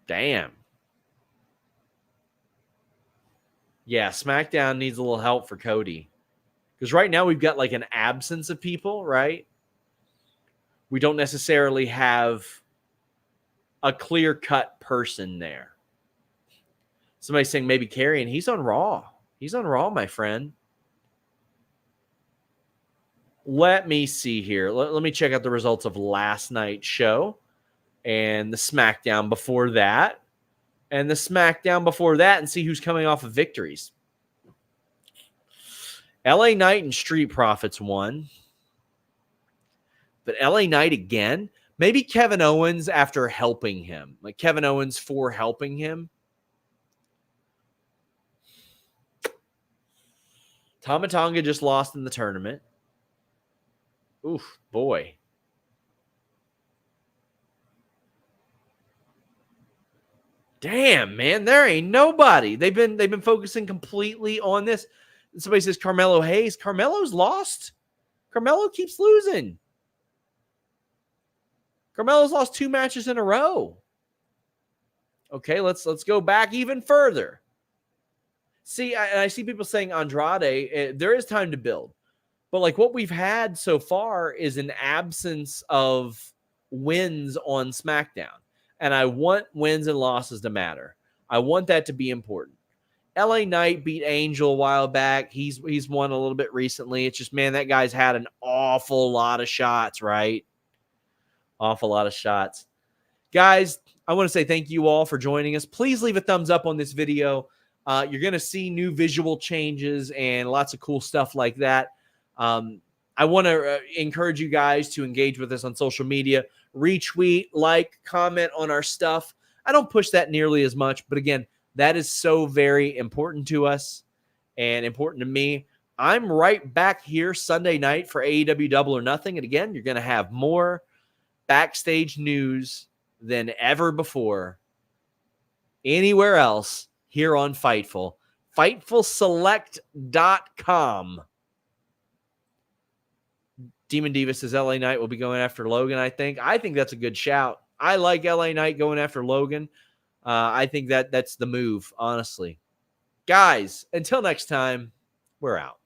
Damn. Yeah, SmackDown needs a little help for Cody. Because right now we've got like an absence of people, right? We don't necessarily have a clear-cut person there. Somebody's saying maybe Karrion. He's on Raw. He's on Raw, my friend. Let me see here. Let me check out the results of last night's show and the SmackDown before that and the SmackDown before that and see who's coming off of victories. LA Knight and Street Profits won. But LA Knight again? Maybe Kevin Owens after helping him. Like Kevin Owens for helping him. Tama Tonga just lost in the tournament. Oof, boy. Damn, man, there ain't nobody. They've been focusing completely on this. Somebody says Carmelo Hayes. Carmelo's lost. Carmelo keeps losing. Carmelo's lost 2 matches in a row. Okay, let's go back even further. See, I see people saying Andrade, there is time to build. But like what we've had so far is an absence of wins on SmackDown. And I want wins and losses to matter. I want that to be important. LA Knight beat Angel a while back. He's won a little bit recently. It's just, man, that guy's had an awful lot of shots, right? Awful lot of shots. Guys, I want to say thank you all for joining us. Please leave a thumbs up on this video. You're going to see new visual changes and lots of cool stuff like that. I want to encourage you guys to engage with us on social media. Retweet, like, comment on our stuff. I don't push that nearly as much, but again, that is so very important to us and important to me. I'm right back here Sunday night for AEW Double or Nothing. And again, you're going to have more backstage news than ever before anywhere else here on Fightful. FightfulSelect.com. Demon Diva says LA Knight will be going after Logan, I think. I think that's a good shout. I like LA Knight going after Logan. I think that's the move, honestly. Guys, until next time, we're out.